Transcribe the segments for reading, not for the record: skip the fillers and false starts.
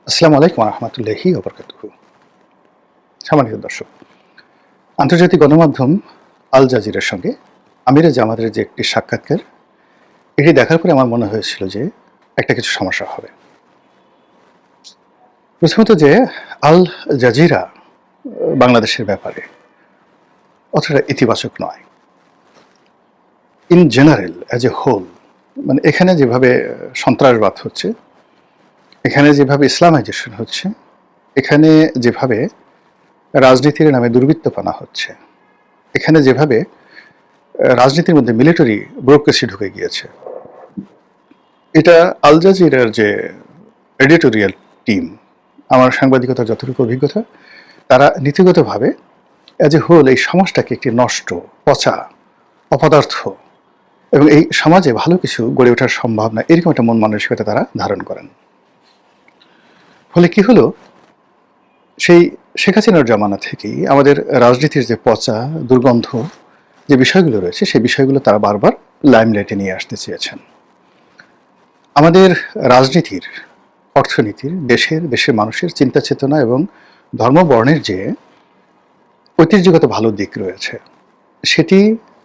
আসসালামু আলাইকুম রহমতুল্লাহি ওবরকাতুহু। সম্মানিত দর্শক, আন্তর্জাতিক গণমাধ্যম আল জাজিরার সঙ্গে আমিরে জামাতের যে একটি সাক্ষাৎকার, এটি দেখার পরে আমার মনে হয়েছিল যে একটা কিছু সমস্যা হবে। প্রথমত যে আল জাজিরা বাংলাদেশের ব্যাপারে অতটা ইতিবাচক নয়। In general as a whole, মানে এখানে যেভাবে সন্ত্রাসবাদ হচ্ছে, এখানে যেভাবে ইসলামাইজেশন হচ্ছে, এখানে যেভাবে রাজনীতির নামে দুর্বৃত্তপনা হচ্ছে, এখানে যেভাবে রাজনীতির মধ্যে মিলিটারি ব্যুরোক্রেসি ঢুকে গিয়েছে, এটা আল জাজিরার যে এডিটোরিয়াল টিম, আমার সাংবাদিকতার যতটুকু অভিজ্ঞতা, তারা নীতিগতভাবে অ্যাজ এ হোল এই সমাজটাকে একটি নষ্ট, পচা, অপদার্থ এবং এই সমাজে ভালো কিছু গড়ে ওঠার সম্ভাবনা, এরকম একটা মন মানসিকতা তারা ধারণ করেন। ফলে কি হলো, সেই শেখ হাসিনার জামানা থেকেই আমাদের রাজনীতির যে পচা, দুর্গন্ধ যে বিষয়গুলো রয়েছে, সেই বিষয়গুলো তারা বারবার লাইমলাইটে নিয়ে আসতে চেয়েছেন। আমাদের রাজনীতির, অর্থনীতির, দেশের মানুষের চিন্তা চেতনা এবং ধর্মবর্ণের যে ঐতিহ্যগত ভালো দিক রয়েছে, সেটি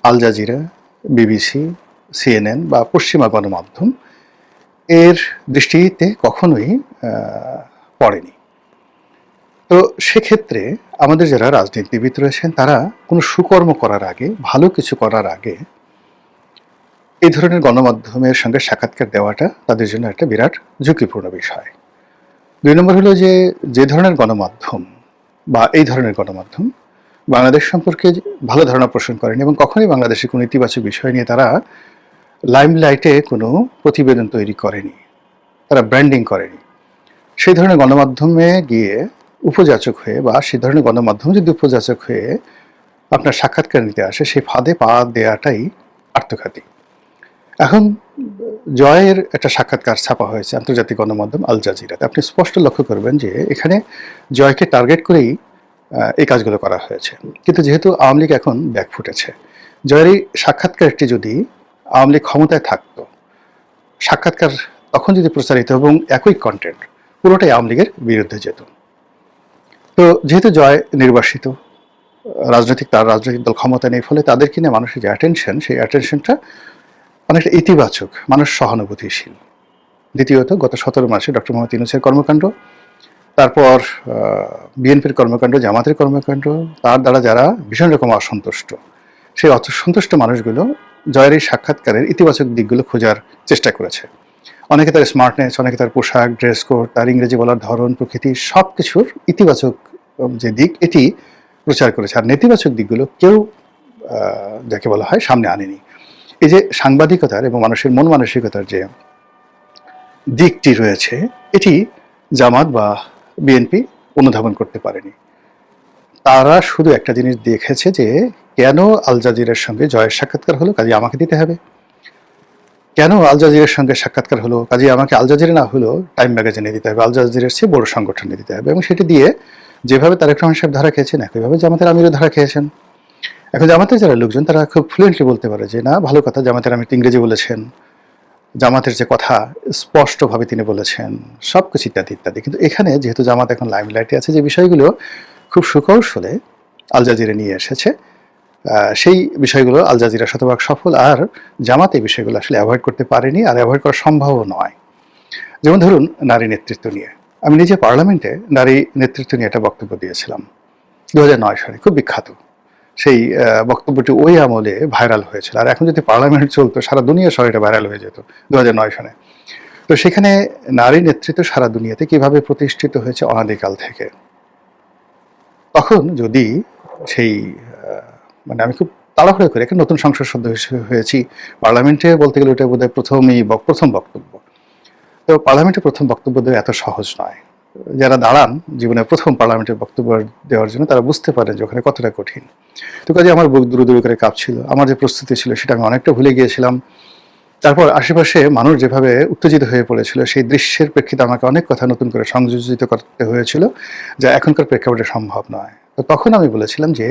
আল জাজিরা, বিবিসি, সিএনএন বা পশ্চিমা গণমাধ্যম এর দৃষ্টিতে কখনোই পড়েনি। তো সেক্ষেত্রে আমাদের যারা রাজনীতিবিদ রয়েছেন, তারা কোনো সুকর্ম করার আগে, ভালো কিছু করার আগে এই ধরনের গণমাধ্যমের সঙ্গে সাক্ষাৎকার দেওয়াটা তাদের জন্য একটা বিরাট ঝুঁকিপূর্ণ বিষয়। ২ নম্বর হলো যে ধরনের গণমাধ্যম বা এই ধরনের গণমাধ্যম বাংলাদেশ সম্পর্কে ভালো ধারণা পোষণ করেনি এবং কখনোই বাংলাদেশের কোনো ইতিবাচক বিষয় নিয়ে তারা লাইমলাইটে কোনো প্রতিবেদন তৈরি করেনি, তারা ব্র্যান্ডিং করেনি। সেই ধরনের গণমাধ্যমে গিয়ে উপযাচক হয়ে, বা সেই ধরনের গণমাধ্যম যদি উপযাচক হয়ে আপনার সাক্ষাৎকার নিতে আসে, সেই ফাঁদে পা দেওয়াটাই আত্মঘাতী। এখন জয়ের একটা সাক্ষাৎকার ছাপা হয়েছে আন্তর্জাতিক গণমাধ্যম আল জাজিরাতে। আপনি স্পষ্ট লক্ষ্য করবেন যে এখানে জয়কে টার্গেট করেই এই কাজগুলো করা হয়েছে। কিন্তু যেহেতু আওয়ামী লীগ এখন ব্যাক ফুটেছে, জয়ের এই সাক্ষাৎকারটি যদি আওয়ামী লীগ ক্ষমতায় থাকতো, সাক্ষাৎকার তখন যদি প্রচারিত এবং একই কন্টেন্ট, পুরোটাই আওয়ামী লীগের বিরুদ্ধে যেত। তো যেহেতু জয় নির্বাসিত, তার রাজনৈতিক দল ক্ষমতা নেই, ফলে তাদেরকে নিয়ে মানুষের যে অ্যাটেনশন, সেই অ্যাটেনশনটা অনেকটা ইতিবাচক, মানুষ সহানুভূতিশীল। দ্বিতীয়ত, গত ১৭ মাসে ডক্টর মোহাম্মদ ইউনূসের কর্মকাণ্ড, তারপর বিএনপির কর্মকাণ্ড, জামাতের কর্মকাণ্ড, তার দ্বারা যারা ভীষণ রকম অসন্তুষ্ট, সেই অসন্তুষ্ট মানুষগুলো জয়ের এই সাক্ষাৎকারের ইতিবাচক দিকগুলো খোঁজার চেষ্টা করেছে। অনেকে তার স্মার্টনেস, অনেকে তার পোশাক, ড্রেস কোড, তার ইংরেজি বলার ধরন, প্রকৃতি, সব কিছুর ইতিবাচক যে দিক, এটি প্রচার করেছে। আর নেতিবাচক দিকগুলো কেউ যাকে বলা হয় সামনে আনেনি। এই যে সাংবাদিকতার এবং মানুষের মন মানসিকতার যে দিকটি রয়েছে, এটি জামাত বা বিএনপি অনুধাবন করতে পারেনি। তারা শুধু একটা জিনিস দেখেছে যে কেন আল জাজিরার সঙ্গে জয়ের সাক্ষাৎকার হলো, কাজে আমাকে দিতে হবে। কেন আল জাজিরার সঙ্গে সাক্ষাৎকার হলো, কাজে আমাকে আল জাজিরা না হলেও টাইম ম্যাগাজিনে দিতে হবে, আল জাজিরার চেয়ে বড় সংগঠনে দিতে হবে। এবং সেটি দিয়ে যেভাবে তারেক রহমান সাহেব ধারা খেয়েছেন, একইভাবে জামাতের আমিরও ধারা খেয়েছেন। এখন জামাতের যারা লোকজন, তারা খুব ফ্লুয়েন্টলি বলতে পারে যে না, ভালো কথা, জামাতের আমির ইংরেজি বলেছেন, জামাতের যে কথা স্পষ্টভাবে তিনি বলেছেন, সব কিছু ইত্যাদি ইত্যাদি। কিন্তু এখানে যেহেতু জামাত এখন লাইমলাইটে আছে, যে বিষয়গুলো খুব সুকৌশলে আল জাজিরা নিয়ে এসেছে, সেই বিষয়গুলো আল জাজিরা শতভাগ সফল, আর জামাত এই বিষয়গুলো আসলে অ্যাভয়েড করতে পারেনি, আর অ্যাভয়েড করা সম্ভবও নয়। যেমন ধরুন, নারী নেতৃত্ব নিয়ে আমি নিজে পার্লামেন্টে নারী নেতৃত্ব নিয়ে একটা বক্তব্য দিয়েছিলাম ২০০৯ সালে, খুব বিখ্যাত। সেই বক্তব্যটি ওই আমলে ভাইরাল হয়েছিল, আর এখন যদি পার্লামেন্ট চলতো, সারা দুনিয়া সহ এটা ভাইরাল হয়ে যেত ২০০৯ সালে। তো সেখানে নারী নেতৃত্ব সারা দুনিয়াতে কিভাবে প্রতিষ্ঠিত হয়েছে অনাদিকাল থেকে। তখন যদি সেই মানে আমি খুব তাড়াহুড়ো করে একটা নতুন সংসদ সদস্য হয়েছি, পার্লামেন্টে বলতে গেলে ওটা বোধহয় প্রথম বক্তব্য। তো পার্লামেন্টে প্রথম বক্তব্য দেওয়া এত সহজ নয়। যারা দাঁড়ান জীবনের প্রথম পার্লামেন্টের বক্তব্য দেওয়ার জন্য, তারা বুঝতে পারেন যে ওখানে কতটা কঠিন। তো কাজে আমার বুক দুরু দুরু করে কাঁপছিল, আমার যে প্রস্তুতি ছিল সেটা আমি অনেকটা ভুলে গিয়েছিলাম। তারপর আশেপাশে মানুষ যেভাবে উত্তেজিত হয়ে পড়েছিল, সেই দৃশ্যের প্রেক্ষিতে আমাকে অনেক কথা নতুন করে সংযোজিত করতে হয়েছিল, যা এখনকার প্রেক্ষাপটে সম্ভব নয়। তো তখন আমি বলেছিলাম যে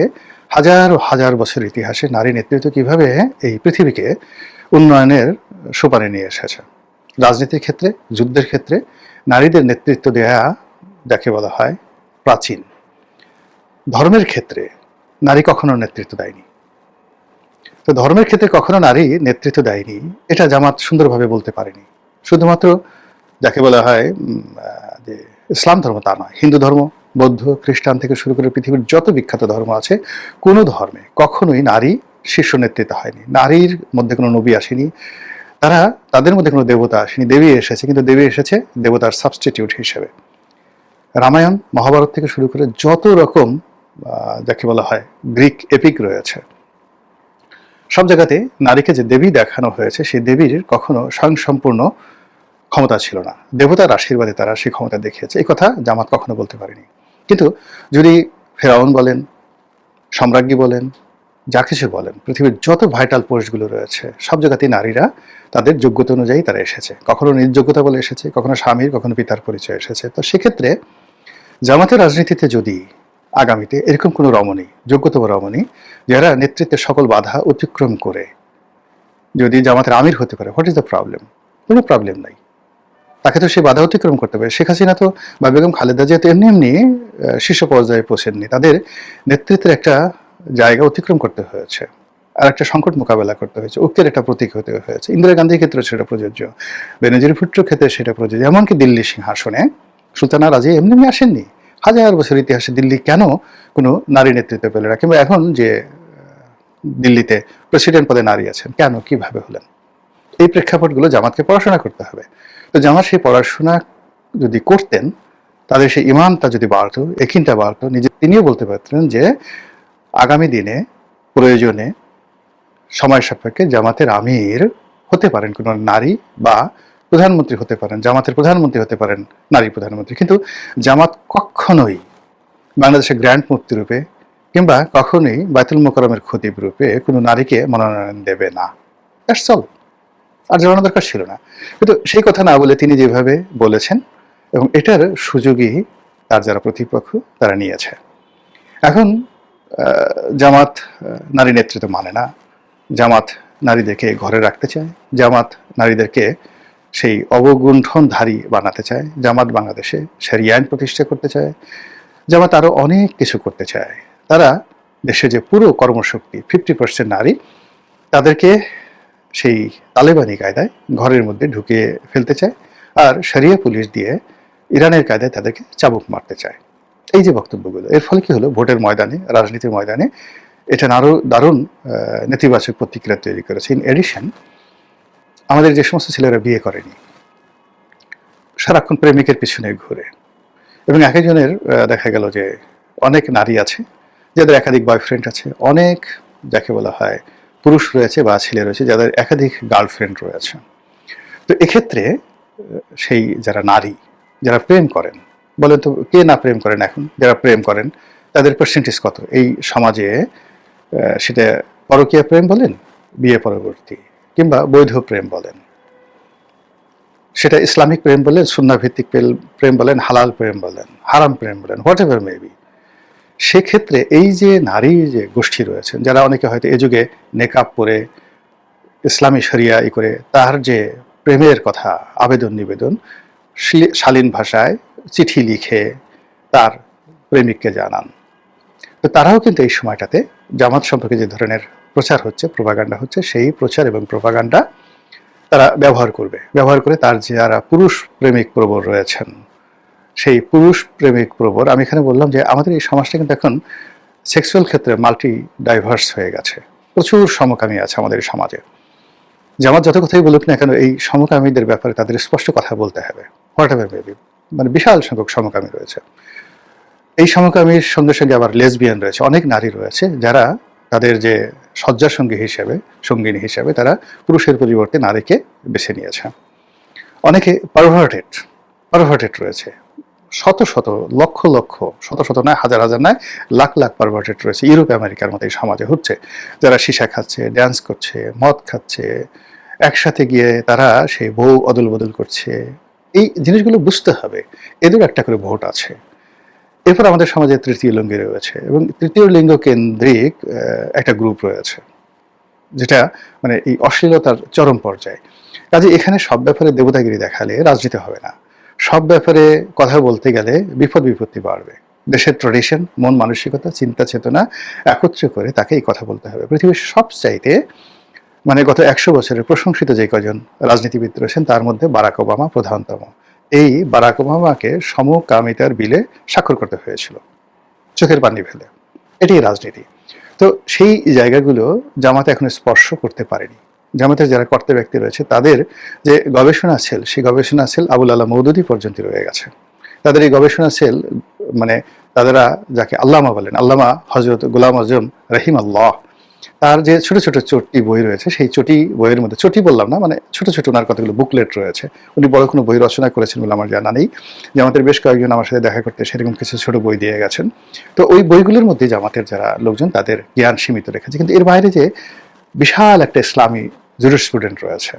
হাজার হাজার বছর ইতিহাসে নারী নেতৃত্ব কিভাবে এই পৃথিবীকে উন্নয়নের সোপানে নিয়ে এসেছে। রাজনীতির ক্ষেত্রে, যুদ্ধের ক্ষেত্রে নারীদের নেতৃত্ব দেয়া যাকে বলা হয় প্রাচীন। ধর্মের ক্ষেত্রে নারী কখনো নেতৃত্ব দেয়নি। তো ধর্মের ক্ষেত্রে কখনো নারী নেতৃত্ব দেয়নি, এটা জামাত সুন্দরভাবে বলতে পারেনি। শুধুমাত্র যাকে বলা হয় যে ইসলাম ধর্ম তা নয়, হিন্দু ধর্ম, বৌদ্ধ, খ্রিস্টান থেকে শুরু করে পৃথিবীর যত বিখ্যাত ধর্ম আছে, কোনো ধর্মে কখনোই নারী শীর্ষ নেতৃত্ব হয়নি। নারীর মধ্যে কোনো নবী আসেনি, তাদের মধ্যে কোনো দেবতা আসেনি। দেবী এসেছে, কিন্তু দেবী এসেছে দেবতার সাবস্টিটিউট হিসেবে। রামায়ণ, মহাভারত থেকে শুরু করে যত রকম যাকে বলা হয় গ্রিক এপিক রয়েছে, সব জায়গাতে নারীকে যে দেবী দেখানো হয়েছে, সেই দেবীর কখনো স্বয়ংসম্পূর্ণ ক্ষমতা ছিল না। দেবতার আশীর্বাদে তারা সেই ক্ষমতা দেখিয়েছে, এই কথা জামাত কখনো বলতে পারেনি। কিন্তু যদি ফেরাউন বলেন, সম্রাজ্ঞী বলেন, যা কিছু বলেন, পৃথিবীর যত ভাইটাল পোস্টগুলো রয়েছে, সব জায়গাতেই নারীরা তাদের যোগ্যতা অনুযায়ী তারা এসেছে। কখনো নিজ যোগ্যতা বলে এসেছে, কখনো স্বামীর, কখনো পিতার পরিচয় এসেছে। তো সেক্ষেত্রে জামাতের রাজনীতিতে যদি আগামীতে এরকম কোনো রমণী, যোগ্যতম রমণী, যারা নেতৃত্বের সকল বাধা অতিক্রম করে যদি জামাতের আমির হতে পারে, হোয়াট ইজ দ্য প্রবলেম? কোনো প্রবলেম নাই। তাকে তো সে বাধা অতিক্রম করতে পারে। শেখ হাসিনা তো বা বেগম খালেদা জিয়া তো এমনি এমনি শীর্ষ পর্যায়ে পৌঁছেননি। তাদের নেতৃত্বের একটা জায়গা অতিক্রম করতে হয়েছে, আর একটা সংকট মোকাবেলা করতে হয়েছে, ঐক্যের একটা প্রতীক হতে হয়েছে। ইন্দিরা গান্ধীর ক্ষেত্রে সেটা প্রযোজ্য, বেনজির ভুট্টোর ক্ষেত্রে সেটা প্রযোজ্য। এমনকি দিল্লি সিংহাসনে সুলতানা রাজিয়া এমনি এমনি আসেননি। হাজার বছর ইতিহাসে দিল্লি কেন কোনো নারী নেতৃত্ব পেল না? কিংবা এখন যে দিল্লিতে প্রেসিডেন্ট পদে নারী আছেন, কেন, কিভাবে হলেন? এই প্রেক্ষাপটগুলো জামাতকে পড়াশোনা করতে হবে। তো জামাত সেই পড়াশোনা যদি করতেন, তাদের সেই ইমানটা যদি বাড়তো, একিনটা বাড়তো, তিনিও বলতে পারতেন যে আগামী দিনে প্রয়োজনে সময় সাপেক্ষে জামাতের আমির হতে পারেন কোনো নারী, বা প্রধানমন্ত্রী হতে পারেন, জামাতের প্রধানমন্ত্রী হতে পারেন নারী প্রধানমন্ত্রী। কিন্তু জামাত কখনোই বাংলাদেশের গ্র্যান্ড মুফতি রূপে কিংবা কখনোই বায়তুল মোকাররমের খতিব রূপে কোনো নারীকে মনোনয়ন দেবে না। That's all. আর জানানো দরকার ছিল না। কিন্তু সেই কথা না বলে তিনি যেভাবে বলেছেন, এবং এটার সুযোগই তার যারা প্রতিপক্ষ তারা নিয়েছে। এখন জামাত নারী নেতৃত্ব মানে না, জামাত নারীদেরকে ঘরে রাখতে চায়, জামাত নারীদেরকে সেই অবগুণ্ঠনধারী বানাতে চায়, জামাত বাংলাদেশে শরিয়া আইন প্রতিষ্ঠা করতে চায়, জামাত আরও অনেক কিছু করতে চায়। তারা দেশে যে পুরো কর্মশক্তি 50% নারী, তাদেরকে সেই তালেবানি কায়দায় ঘরের মধ্যে ঢুকিয়ে ফেলতে চায়, আর শরিয়া পুলিশ দিয়ে ইরানের কায়দায় তাদেরকে চাবুক মারতে চায়। এই যে বক্তব্যগুলো, এর ফলে কি হলো? ভোটের ময়দানে, রাজনীতির ময়দানে এটা আরও দারুণ নেতিবাচক প্রতিক্রিয়া তৈরি করেছে। ইন এডিশন, আমাদের যে সমস্ত ছেলেরা বিয়ে করেনি, সারাক্ষণ প্রেমিকের পিছনে ঘুরে, এবং এক একজনের দেখা গেল যে অনেক নারী আছে যাদের একাধিক বয়ফ্রেন্ড আছে, অনেক যাকে বলা হয় পুরুষ রয়েছে বা ছেলে রয়েছে যাদের একাধিক গার্লফ্রেন্ড রয়েছে। তো এক্ষেত্রে সেই যারা নারী, যারা প্রেম করেন, বলেন তো কে না প্রেম করেন? এখন যারা প্রেম করেন তাদের পার্সেন্টেজ কত এই সমাজে? সেটা পরকীয়া প্রেম বলেন, বিয়ে পরবর্তী, কিংবা বৈধ প্রেম বলেন, সেটা ইসলামিক প্রেম বলেন, সুন্নাহ ভিত্তিক প্রেম বলেন, হালাল প্রেম বলেন, হারাম প্রেম বলেন, হোয়াট এভার মেবি, সেক্ষেত্রে এই যে নারী যে গোষ্ঠী রয়েছেন, যারা অনেকে হয়তো এ যুগে নেকাব পরে ইসলামী শরিয়া করে তার যে প্রেমের কথা আবেদন নিবেদন শালীন ভাষায় চিঠি লিখে তার প্রেমিককে জানান, তো তারাও কিন্তু এই সময়টাতে জামাত সম্পর্কে যে ধরনের প্রচার হচ্ছে, প্রোপাগান্ডা হচ্ছে, সেই প্রচার এবং প্রোপাগান্ডা তারা ব্যবহার করে তার যারা পুরুষ প্রেমিক প্রবর রয়েছেন, সেই পুরুষ প্রেমিক প্রবর, আমি এখানে বললাম যে আমাদের এই সমাজটা কিন্তু এখন সেক্সুয়াল ক্ষেত্রে মাল্টি ডাইভার্স হয়ে গেছে, প্রচুর সমকামী আছে আমাদের এই সমাজে। জামাত যত কথাই বলুক না কেন, এই সমকামীদের ব্যাপারে তাদের স্পষ্ট কথা বলতে হবে, হোয়াট এভার মেবি। মানে বিশাল সংখ্যক সমকামী রয়েছে। এই সমকামীর সঙ্গে সঙ্গে আবার লেসবিয়ান রয়েছে, অনেক নারী রয়েছে যারা তাদের যে শয্যার সঙ্গিনী হিসেবে তারা পুরুষের পরিবর্তে নারীকে বেছে নিয়েছে। অনেকে পারভার্টেড রয়েছে, শত শত লক্ষ লক্ষ, শত শত নয়, হাজার হাজার নয়, লাখ লাখ পারভার্টেড রয়েছে ইউরোপ আমেরিকার মতো এই সমাজে হচ্ছে, যারা সীসা খাচ্ছে, ড্যান্স করছে, মদ খাচ্ছে, একসাথে গিয়ে তারা সেই বউ অদল বদল করছে। এই জিনিসগুলো বুঝতে হবে, এদের একটা করে ভোট আছে। এরপর আমাদের সমাজে তৃতীয় লিঙ্গ রয়েছে, এবং তৃতীয় লিঙ্গ কেন্দ্রিক একটা গ্রুপ রয়েছে, যেটা মানে এই অশ্লীলতার চরম পর্যায়ে। কাজে এখানে সব ব্যাপারে দেবতাগিরি দেখালে রাজনীতি হবে না। সব ব্যাপারে কথা বলতে গেলে বিপদ বিপত্তি বাড়বে। দেশের ট্র্যাডিশন, মন মানসিকতা, চিন্তা চেতনা একত্রে করে তাকে এই কথা বলতে হবে। পৃথিবীর সবচাইতে মানে গত 100 বছরের প্রশংসিত যে কজন রাজনীতিবিদ রয়েছেন তার মধ্যে বারাক ওবামা প্রধানতম। এই বারাক ওবামাকে সমকামিতার বিলে স্বাক্ষর করতে হয়েছিল চোখের পানি ফেলে। এটাই রাজনীতি। তো সেই জায়গাগুলো জামাত এখন স্পর্শ করতে পারেনি। জামাতের যারা কর্তা ব্যক্তি রয়েছে তাদের যে গবেষণা সেল, সেই গবেষণা সেল আবুল আলা মওদুদি পর্যন্ত রয়ে গেছে। তাদের এই গবেষণা সেল মানে তাদেরা যাকে আল্লামা বলেন, আল্লামা হজরত গোলাম আজম রহিম আল্লাহ, তার যে ছোট ছোট চটি বই রয়েছে, সেই চটি বইয়ের মধ্যে, চটি বললাম না, মানে ছোট ছোট ওনার কতগুলো বুকলেট রয়েছে। উনি বড় কোনো বই রচনা করেছেন বলে আমার জানা নেই। জামাতের বেশ কয়েকজন আমার সাথে দেখা করতে সেরকম কিছু ছোট বই দিয়ে গেছেন। তো ওই বইগুলোর মধ্যে জামাতের যারা লোকজন তাদের জ্ঞান সীমিত রেখেছে, কিন্তু এর বাইরে যে বিশাল একটা ইসলামী জুরিসপ্রুডেন্ট রয়েছে,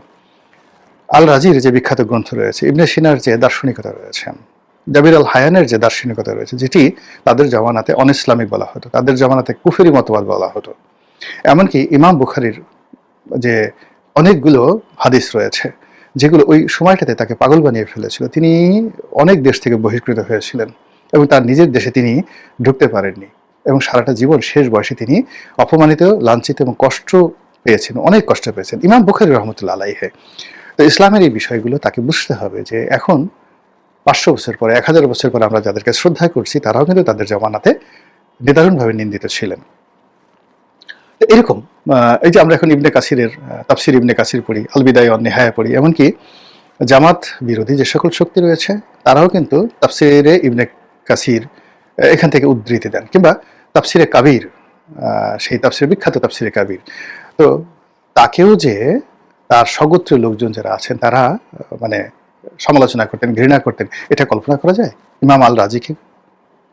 আল রাজির যে বিখ্যাত গ্রন্থ রয়েছে, ইবনে সিনার যে দার্শনিকতা রয়েছে, জাবির আল হায়ানের যে দার্শনিকতা রয়েছে, যেটি তাদের জামানাতে অন ইসলামিক বলা হতো, তাদের জামানাতে কুফরি মতবাদ বলা হতো। এমনকি ইমাম বুখারীর যে অনেকগুলো হাদিস রয়েছে যেগুলো ওই সময়টাতে তাকে পাগল বানিয়ে ফেলেছিল। তিনি অনেক দেশ থেকে বহিষ্কৃত হয়েছিলেন এবং তার নিজের দেশে তিনি ঢুকতে পারেননি, এবং সারাটা জীবন শেষ বয়সে তিনি অপমানিত, লাঞ্ছিত এবং কষ্ট পেয়েছেন, অনেক কষ্ট পেয়েছেন ইমাম বুখারী রহমতুল্লাহ আলাইহি। তো ইসলামের এই বিষয়গুলো তাকে বুঝতে হবে যে এখন 500 বছর পরে, 1000 বছর পরে আমরা যাদেরকে শ্রদ্ধা করছি তারাও কিন্তু তাদের জামানাতে নিদারুণভাবে নিন্দিত ছিলেন। এরকম এই যে আমরা এখন ইবনে কাসিরের তাফসির ইবনে কাসির পড়ি, আল বিদায়া ওয়ান নিহায়া পড়ি, এমনকি জামাত বিরোধী যে সকল শক্তি রয়েছে তারাও কিন্তু তাফসিরে ইবনে কাসির এখান থেকে উদ্ধৃতি দেন, কিংবা তাফসিরে কাবির, সেই তাফসির বিখ্যাত তাফসিরে কাবির। তো তাকেও যে তার স্বগোত্রীয় লোকজন যারা আছেন তারা মানে সমালোচনা করতেন, ঘৃণা করতেন, এটা কল্পনা করা যায়? ইমাম আল রাজিকে,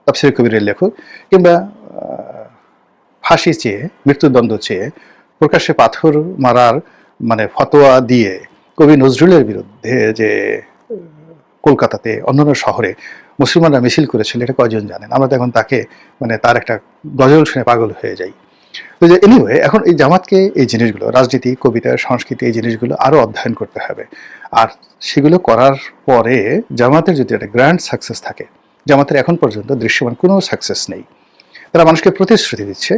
তাফসিরে কবিরের লেখক, কিংবা ফাঁসি চেয়ে, মৃত্যুদণ্ড চেয়ে প্রকাশ্যে পাথর মারার মানে ফতোয়া দিয়ে কবি নজরুলের বিরুদ্ধে যে কলকাতাতে অন্যান্য শহরে মুসলমানরা মিছিল করেছিল, এটা কয়জন জানেন? আমরা তো এখন তাকে মানে তার একটা গজল শুনে পাগল হয়ে যাই। তো যে এনিওয়ে, এখন এই জামাতকে এই জিনিসগুলো, রাজনীতি, কবিতা, সংস্কৃতি, এই জিনিসগুলো আরো অধ্যয়ন করতে হবে। আর সেগুলো করার পরে জামাতের যদি একটা গ্র্যান্ড সাকসেস থাকে, জামাতের এখন পর্যন্ত দৃশ্যমান কোনো সাকসেস নেই। তারা মানুষকে প্রতিশ্রুতি দিচ্ছে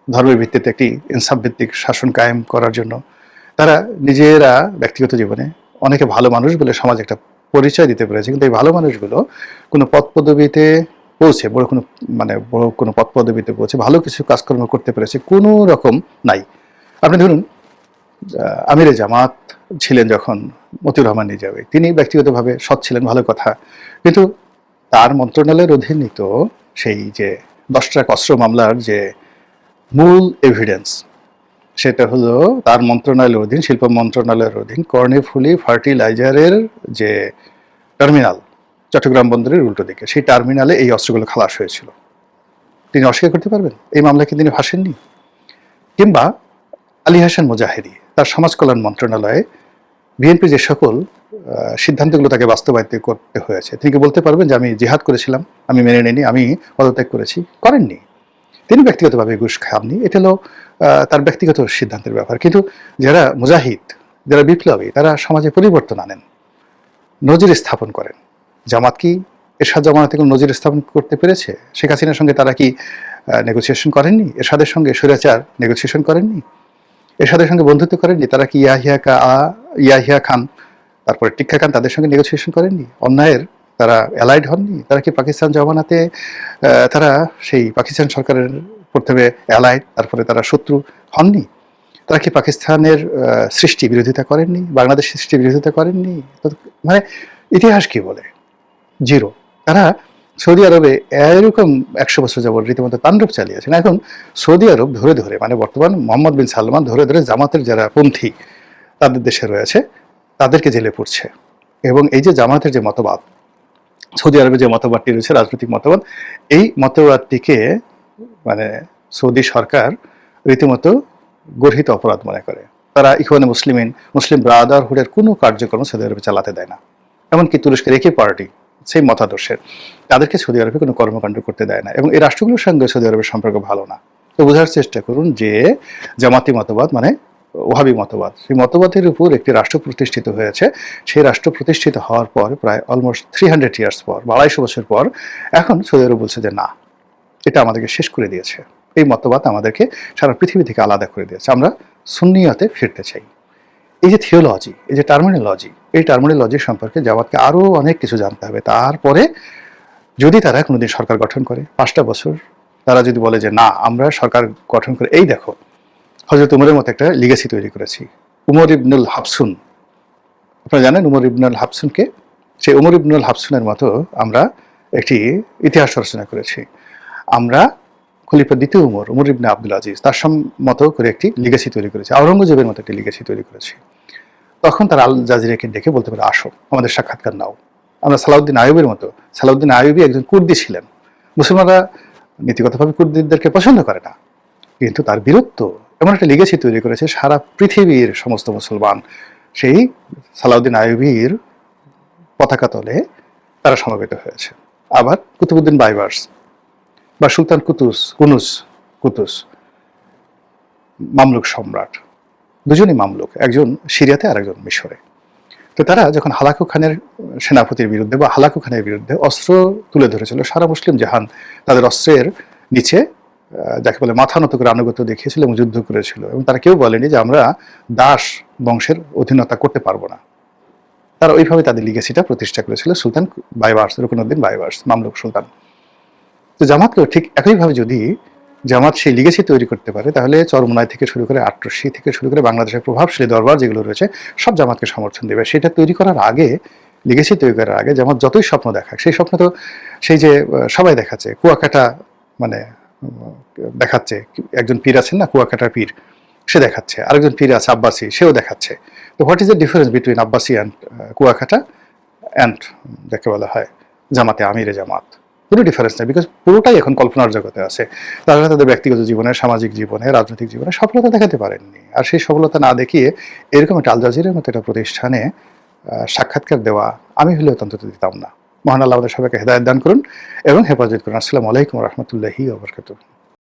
ধর্মের ভিত্তিতে একটি ইনসাফ ভিত্তিক শাসন কায়েম করার জন্য। তারা নিজেরা ব্যক্তিগত জীবনে অনেকে ভালো মানুষ বলে সমাজ একটা পরিচয় দিতে পেরেছে, কিন্তু এই ভালো মানুষগুলো কোনো পদ পদবিতে পৌঁছে, বড় কোনো পদ পদবিতে পৌঁছে ভালো কিছু কাজকর্ম করতে পেরেছে কোনো রকম নাই। আপনি ধরুন আমিরে জামাত ছিলেন যখন মতিউর রহমান নিজামী, তিনি ব্যক্তিগতভাবে সৎ ছিলেন, ভালো কথা, কিন্তু তার মন্ত্রণালয়ের অধীনিত সেই যে 10 ট্রাক অস্ত্র মামলার যে মূল এভিডেন্স, সেটা হলো তার মন্ত্রণালয়ের অধীন, শিল্প মন্ত্রণালয়ের অধীন কর্ণফুলী ফার্টিলাইজারের যে টার্মিনাল চট্টগ্রাম বন্দরের উল্টো দিকে, সেই টার্মিনালে এই অস্ত্রগুলো খালাস হয়েছিল। তিনি অস্বীকার করতে পারবেন এই মামলাকে তিনি ভাসেননি? কিংবা আলী হাসান মুজাহিদি, তার সমাজ কল্যাণ মন্ত্রণালয়ে বিএনপি যে সকল সিদ্ধান্তগুলো তাকে বাস্তবায়িত করতে হয়েছে, তিনি কি বলতে পারবেন যে আমি জিহাদ করেছিলাম, আমি মেনে নিইনি, আমি পদত্যাগ করেছি? করেননি। তিনি ব্যক্তিগতভাবে ঘুষ খাননি, এটা হলো তার ব্যক্তিগত সিদ্ধান্তের ব্যাপার। কিন্তু যারা মুজাহিদ, যারা বিপ্লবী, তারা সমাজে পরিবর্তন আনেন, নজির স্থাপন করেন। জামাত কি এরশাদ জামানাতে কোনো নজির স্থাপন করতে পেরেছে? শেখ হাসিনার সঙ্গে তারা কি নেগোসিয়েশন করেননি? এরশাদের সঙ্গে স্বৈরাচার নেগোসিয়েশন করেননি? এরশাদের সঙ্গে বন্ধুত্ব করেননি? তারা কি ইয়াহিয়া খান, তারপরে টিক্কা খান, তাদের সঙ্গে নেগোসিয়েশন করেননি? অন্যায়ের তারা অ্যালাইড হননি? তারা কি পাকিস্তান জমানাতে তারা সেই পাকিস্তান সরকারের প্রথমে অ্যালাইড, তারপরে তারা শত্রু হননি? তারা কি পাকিস্তানের সৃষ্টি বিরোধিতা করেননি? বাংলাদেশ সৃষ্টি বিরোধিতা করেননি? মানে ইতিহাস কি বলে? জিরো। তারা সৌদি আরবে এরকম 100 বছর যাবত রীতিমতো তাণ্ডব চালিয়েছেন। এখন সৌদি আরব ধরে ধরে, মানে বর্তমান মোহাম্মদ বিন সালমান ধরে ধরে জামাতের যারা পন্থী তাদের দেশে রয়েছে তাদেরকে জেলে পড়ছে। এবং এই যে জামাতের যে মতবাদ, সৌদি আরবে যে মতবাদটি রয়েছে, রাজনৈতিক মতবাদ, এই মতবাদটিকে মানে সৌদি সরকার রীতিমতো গর্হিত অপরাধ মনে করে। তারা ইখওয়ানে মুসলিমিন, মুসলিম ব্রাদারহুডের কোনো কার্যক্রম সৌদি আরবে চালাতে দেয় না। এমনকি তুরস্কের একই পার্টি, সেই মতাদর্শের, তাদেরকে সৌদি আরবে কোনো কর্মকাণ্ড করতে দেয় না। এবং এই রাষ্ট্রগুলোর সঙ্গে সৌদি আরবের সম্পর্ক ভালো না। তো বোঝার চেষ্টা করুন যে জামাতি মতবাদ মানে ওহাবি মতবাদ, সেই মতবাদের উপর একটি রাষ্ট্র প্রতিষ্ঠিত হয়েছে। সেই রাষ্ট্র প্রতিষ্ঠিত হওয়ার পর প্রায় অলমোস্ট 300 ইয়ার্স পর বা 250 বছর পর এখন সৌদি আরব বলছে যে না, এটা আমাদেরকে শেষ করে দিয়েছে, এই মতবাদ আমাদেরকে সারা পৃথিবী থেকে আলাদা করে দিয়েছে, আমরা সুন্নিয়তে ফিরতে চাই। এই যে থিওলজি, এই যে টার্মিনোলজি, এই টার্মিনোলজি সম্পর্কে জামাতকে আরও অনেক কিছু জানতে হবে। তারপরে যদি তারা কোনোদিন সরকার গঠন করে 5টা বছর, তারা যদি বলে যে না আমরা সরকার গঠন করে এই দেখো হযরত উমরের মতো একটা লিগেসি তৈরি করেছি। উমর ইবনুল হাফসুন, আপনারা জানেন উমর ইবনুল হাফসুনকে? সেই উমর ইবনুল হাফসুনের মতো আমরা একটি ইতিহাস রচনা করেছি। আমরা খলিফা দ্বিতীয় উমর, উমর ইবনে আব্দুল আজিজ, তার মতো করে একটি লিগেসি তৈরি করেছি, আওরঙ্গজেবের মতো একটি লিগেসি তৈরি করেছি। তখন তারা আল জাজিরাকে ডেকে বলতে পারে আসো আমাদের সাক্ষাৎকার নাও। আমরা সালাউদ্দিন আইয়ুবের মতো, সালাউদ্দিন আইয়ুবী একজন কুর্দি ছিলেন, মুসলমানরা নীতিগতভাবে কুর্দিদেরকে পছন্দ করে না, কিন্তু তার বীরত্ব এমন একটা লিগেসি তৈরি করেছে সারা পৃথিবীর সমস্ত মুসলমান সেই সালাউদ্দিন আইয়ুবীর পতাকা তলে তারা সমবেত হয়েছে। আবার কুতুবউদ্দিন বাইবার্স বা সুলতান কুতুস, মামলুক সম্রাট, দুজনই মামলুক, একজন সিরিয়াতে আর একজন মিশরে। তো তারা যখন হালাকু খানের সেনাপতির বিরুদ্ধে বা হালাকু খানের বিরুদ্ধে অস্ত্র তুলে ধরেছিল, সারা মুসলিম জাহান তাদের অস্ত্রের নিচে যাকে বলে মাথা নত করে আনুগত্য দেখিয়েছিল এবং যুদ্ধ করেছিল, এবং তারা কেউ বলেনি যে আমরা দাস বংশের অধীনতা করতে পারবো না। তারা ওইভাবে তাদের লিগেসিটা প্রতিষ্ঠা করেছিল সুলতান বাইবার্স, রুকনুদ্দিন বাইবার্স, মামলুক সুলতান। তো জামাতকেও ঠিক একইভাবে যদি জামাত সেই লিগেসি তৈরি করতে পারে, তাহলে চরমোনাই থেকে শুরু করে আটরশি থেকে শুরু করে বাংলাদেশের প্রভাবশালী দরবার যেগুলো রয়েছে সব জামাতকে সমর্থন দেবে। সেটা তৈরি করার আগে, লিগেসি তৈরি করার আগে জামাত যতই স্বপ্ন দেখাক, সেই স্বপ্ন তো সেই যে সবাই দেখাচ্ছে, কুয়াকাটা মানে দেখাচ্ছে, একজন পীর আছেন না কুয়াকাটার পীর, সে দেখাচ্ছে, আরেকজন পীর আছে আব্বাসি, সেও দেখাচ্ছে। তো what is the difference between Abbasi and Kuakata and যাকে বলা হয় জামাতে আমিরে জামাত? কোনো ডিফারেন্স নেই, বিকজ পুরোটাই এখন কল্পনার জগতে আছে। তারা তাদের ব্যক্তিগত জীবনে, সামাজিক জীবনে, রাজনৈতিক জীবনে সফলতা দেখাতে পারেননি। আর সেই সফলতা না দেখিয়ে এরকম একটা আল জাজিরার মতো একটা প্রতিষ্ঠানে সাক্ষাৎকার দেওয়া আমি হলেও অত্যন্ত দিতাম না। মহান আল্লাহ আমাদের সবাইকে হেদায়েত দান করুন এবং হেফাজত করুন। আসসালামু আলাইকুম ওয়া রাহমাতুল্লাহি ওয়া বারাকাতুহু।